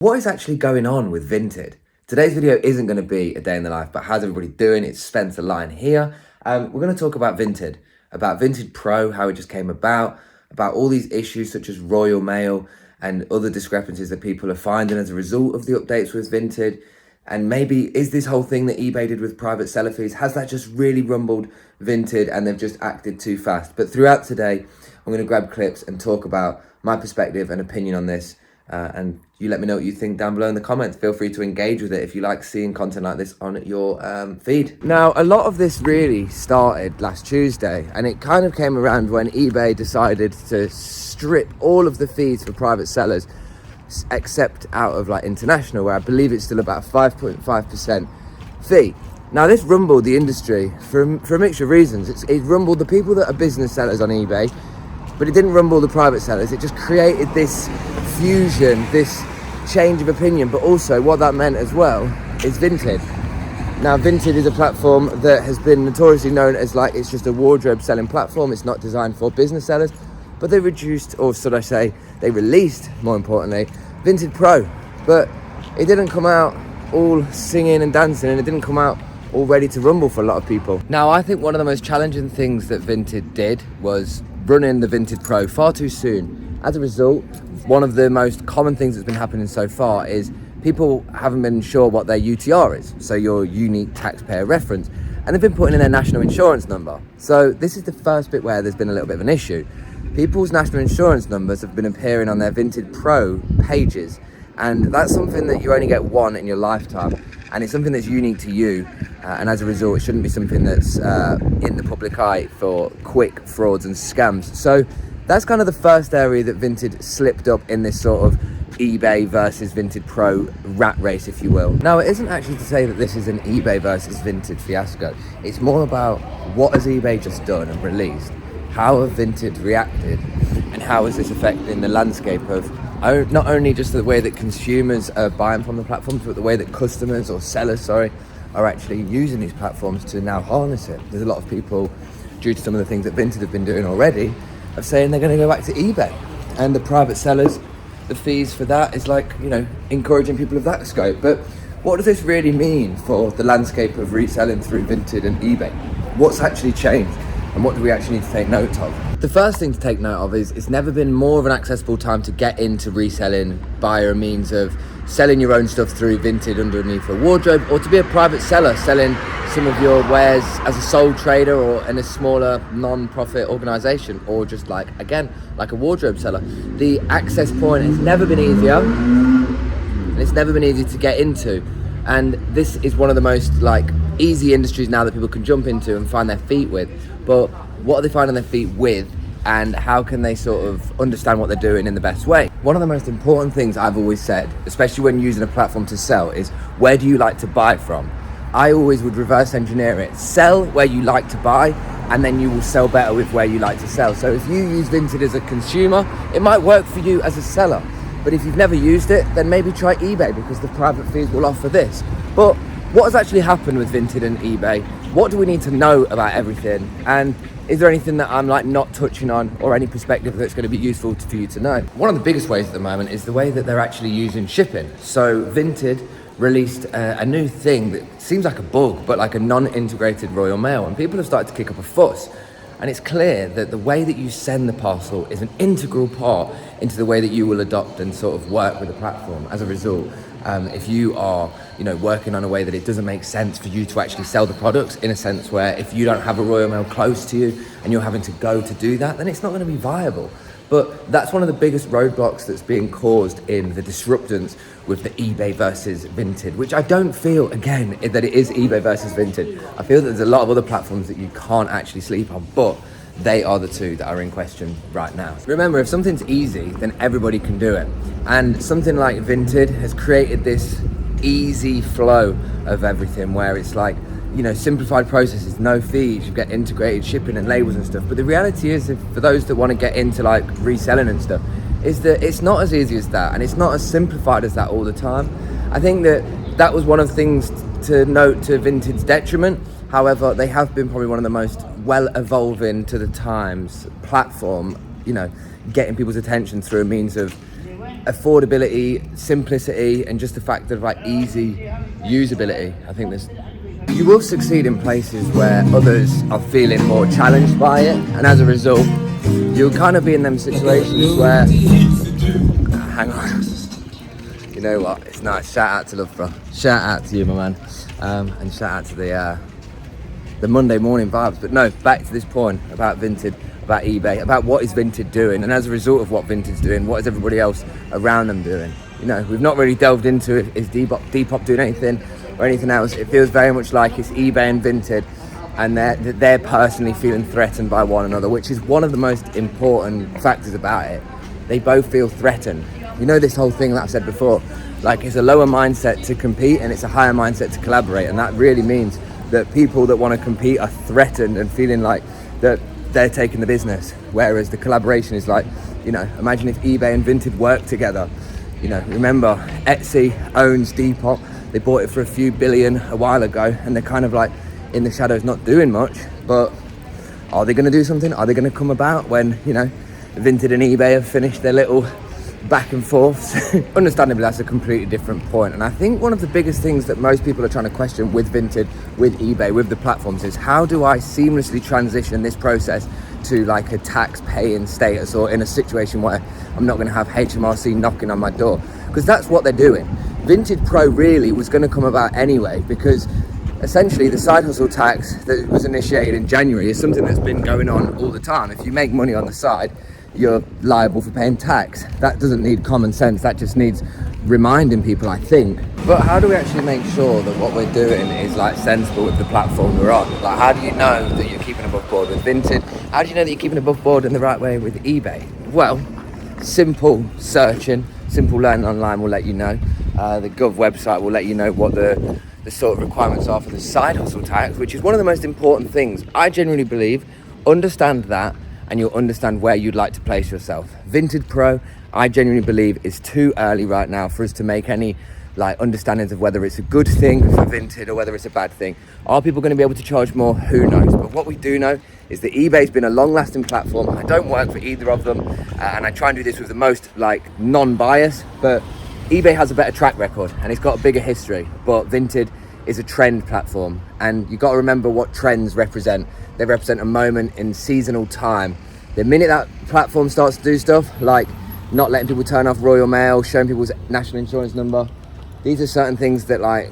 What is actually going on with Vinted? Today's video isn't going to be a day in the life, but how's everybody doing? It's Spencer Line here. We're going to talk about Vinted, about Vinted Pro, how it just came about all these issues such as Royal Mail and other discrepancies that people are finding as a result of the updates with Vinted. And maybe is this whole thing that eBay did with private seller fees, has that just really rumbled Vinted and they've just acted too fast? But throughout today, I'm going to grab clips and talk about my perspective and opinion on this. And you let me know what you think down below in the comments. Feel free to engage with it if you like seeing content like this on your feed. Now, a lot of this really started last Tuesday, and it kind of came around when eBay decided to strip all of the fees for private sellers, except out of like international, where I believe it's still about a 5.5% fee. Now, this rumbled the industry for a mixture of reasons. It rumbled the people that are business sellers on eBay, but it didn't rumble the private sellers. It just created this fusion, this change of opinion. But also what that meant as well is Vinted. Now, Vinted is a platform that has been notoriously known as like, it's just a wardrobe selling platform. It's not designed for business sellers, but they reduced, or should I say, they released, more importantly, Vinted Pro. But it didn't come out all singing and dancing, and it didn't come out all ready to rumble for a lot of people. Now, I think one of the most challenging things that Vinted did was running the Vinted Pro far too soon. As a result, one of the most common things that's been happening so far is people haven't been sure what their UTR is, so your unique taxpayer reference, and they've been putting in their national insurance number. So this is the first bit where there's been a little bit of an issue. People's national insurance numbers have been appearing on their Vinted Pro pages, and that's something that you only get one in your lifetime, and it's something that's unique to you, and as a result it shouldn't be something that's in the public eye for quick frauds and scams. So that's kind of the first area that Vinted slipped up in this sort of eBay versus Vinted Pro rat race, if you will. Now, it isn't actually to say that this is an eBay versus Vinted fiasco. It's more about what has eBay just done and released, how have Vinted reacted, and how is this affecting the landscape of not only just the way that consumers are buying from the platforms, but the way that customers or sellers, are actually using these platforms to now harness it. There's a lot of people, due to some of the things that Vinted have been doing already, of saying they're going to go back to eBay, and the private sellers, the fees for that is like, encouraging people of that scope. But what does this really mean for the landscape of reselling through Vinted and eBay? What's actually changed, and what do we actually need to take note of? The first thing to take note of is it's never been more of an accessible time to get into reselling by a means of selling your own stuff through Vinted underneath a wardrobe, or to be a private seller selling some of your wares as a sole trader or in a smaller non-profit organization, or just like a wardrobe seller. The access point has never been easier, and it's never been easy to get into. And this is one of the most easy industries now that people can jump into and find their feet with. But what are they finding their feet with, and how can they sort of understand what they're doing in the best way? One of the most important things I've always said, especially when using a platform to sell, is where do you like to buy from? I always would reverse engineer it. Sell where you like to buy, and then you will sell better with where you like to sell. So if you use Vinted as a consumer, it might work for you as a seller. But if you've never used it, then maybe try eBay, because the private fees will offer this. But what has actually happened with Vinted and eBay? What do we need to know about everything? And is there anything that I'm not touching on, or any perspective that's going to be useful for you to know? One of the biggest ways at the moment is the way that they're actually using shipping. So Vinted released a new thing that seems like a bug, but like a non-integrated Royal Mail, and people have started to kick up a fuss. And it's clear that the way that you send the parcel is an integral part into the way that you will adopt and sort of work with the platform. As a result, if you are, working on a way that it doesn't make sense for you to actually sell the products, in a sense where if you don't have a Royal Mail close to you and you're having to go to do that, then it's not going to be viable. But that's one of the biggest roadblocks that's being caused in the disruptance with the eBay versus Vinted, which I don't feel, again, that it is eBay versus Vinted. I feel that there's a lot of other platforms that you can't actually sleep on, but they are the two that are in question right now. Remember, if something's easy, then everybody can do it. And something like Vinted has created this easy flow of everything, where it's simplified processes, no fees, you get integrated shipping and labels and stuff. But the reality is, for those that want to get into reselling and stuff, is that it's not as easy as that, and it's not as simplified as that all the time. I think that was one of the things to note to Vinted's detriment. However, they have been probably one of the most well-evolving to the times platform, getting people's attention through a means of affordability, simplicity, and just the fact of like easy usability. I think you will succeed in places where others are feeling more challenged by it, and as a result, you'll kind of be in them situations where, hang on, you know what, it's nice. Shout out to Love Bro, shout out to you, my man, and shout out to the Monday morning vibes. But no, back to this point about Vinted, about eBay, about what is Vinted doing, and as a result of what Vinted's doing, what is everybody else around them doing? You know, we've not really delved into it. Is Depop doing anything or anything else? It feels very much like it's eBay and Vinted, and they're personally feeling threatened by one another, which is one of the most important factors about it. They both feel threatened. You know, this whole thing that I've said before, like it's a lower mindset to compete and it's a higher mindset to collaborate, and that really means that people that want to compete are threatened and feeling like that they're taking the business, whereas the collaboration is like, you know, imagine if eBay and Vinted work together. You know, remember, Etsy owns Depop. They bought it for a few billion a while ago, and they're kind of like in the shadows, not doing much. But are they going to do something? Are they going to come about when, you know, Vinted and eBay have finished their little back and forths? Understandably, that's a completely different point. And I think one of the biggest things that most people are trying to question with Vinted, with eBay, with the platforms is, how do I seamlessly transition this process to like a tax paying status, or in a situation where I'm not going to have HMRC knocking on my door? Because that's what they're doing. Vinted Pro really was going to come about anyway, because essentially the side hustle tax that was initiated in January is something that's been going on all the time. If you make money on the side, you're liable for paying tax. That doesn't need common sense, that just needs reminding people, I think. But how do we actually make sure that what we're doing is like sensible with the platform we're on? Like, how do you know that you're keeping above board with Vinted? How do you know that you're keeping above board in the right way with eBay? Well, simple searching, simple learning online will let you know. The Gov website will let you know what the sort of requirements are for the side hustle tax, which is one of the most important things. I genuinely believe, understand that, and you'll understand where you'd like to place yourself. Vinted Pro, I genuinely believe, is too early right now for us to make any like understandings of whether it's a good thing for Vinted or whether it's a bad thing. Are people going to be able to charge more? Who knows? But what we do know is that eBay's been a long-lasting platform. I don't work for either of them, and I try and do this with the most like non-bias, but eBay has a better track record and it's got a bigger history, but Vinted is a trend platform, and you got to remember what trends represent. They represent a moment in seasonal time. The minute that platform starts to do stuff like not letting people turn off Royal Mail, showing people's national insurance number, these are certain things that like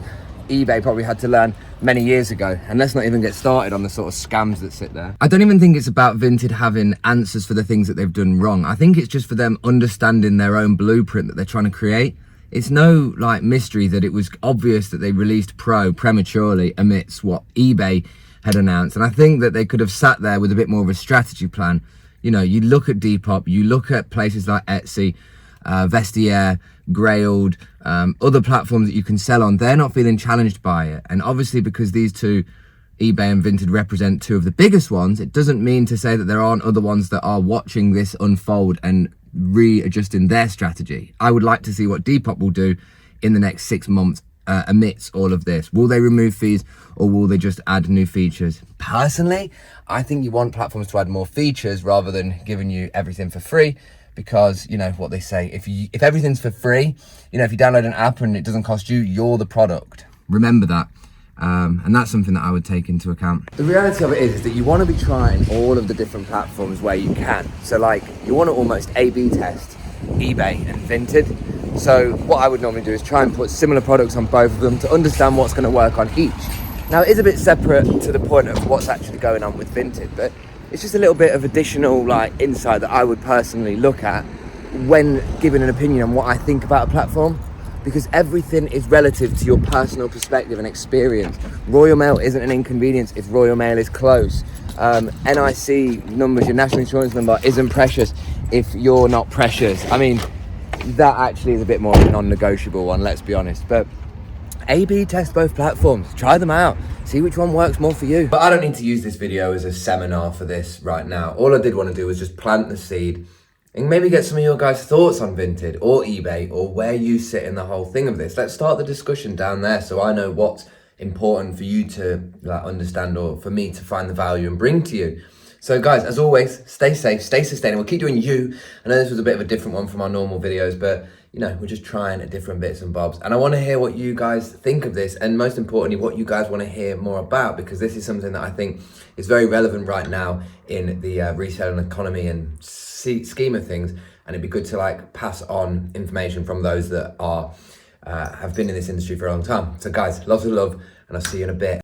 eBay probably had to learn many years ago. And let's not even get started on the sort of scams that sit there. I don't even think it's about Vinted having answers for the things that they've done wrong. I think it's just for them understanding their own blueprint that they're trying to create. It's no like mystery that it was obvious that they released Pro prematurely amidst what eBay had announced. And I think that they could have sat there with a bit more of a strategy plan. You know, you look at Depop, you look at places like Etsy, Vestiaire, Grailed, other platforms that you can sell on. They're not feeling challenged by it. And obviously because these two, eBay and Vinted, represent two of the biggest ones, it doesn't mean to say that there aren't other ones that are watching this unfold and readjusting their strategy. I would like to see what Depop will do in the next 6 months amidst all of this. Will they remove fees or will they just add new features? Personally, I think you want platforms to add more features rather than giving you everything for free, because you know what they say, if everything's for free, you know, if you download an app and it doesn't cost you, you're the product. Remember that. And that's something that I would take into account. The reality of it is that you want to be trying all of the different platforms where you can. So like, you want to almost A/B test eBay and Vinted. So what I would normally do is try and put similar products on both of them to understand what's going to work on each. Now it is a bit separate to the point of what's actually going on with Vinted, but it's just a little bit of additional like insight that I would personally look at when giving an opinion on what I think about a platform, because everything is relative to your personal perspective and experience. Royal Mail isn't an inconvenience if Royal Mail is close. NIC numbers, your national insurance number, isn't precious if you're not precious. I mean, that actually is a bit more of a non-negotiable one, let's be honest. But A/B test both platforms, try them out, see which one works more for you. But I don't need to use this video as a seminar for this right now. All I did want to do was just plant the seed and maybe get some of your guys' thoughts on Vinted or eBay, or where you sit in the whole thing of this. Let's start the discussion down there so I know what's important for you to like understand, or for me to find the value and bring to you. So guys, as always, stay safe, stay sustainable, keep doing you. I know this was a bit of a different one from our normal videos, but we're just trying different bits and bobs. And I want to hear what you guys think of this, and most importantly, what you guys want to hear more about, because this is something that I think is very relevant right now in the reselling economy and scheme of things. And it'd be good to like pass on information from those that are have been in this industry for a long time. So guys, lots of love, and I'll see you in a bit.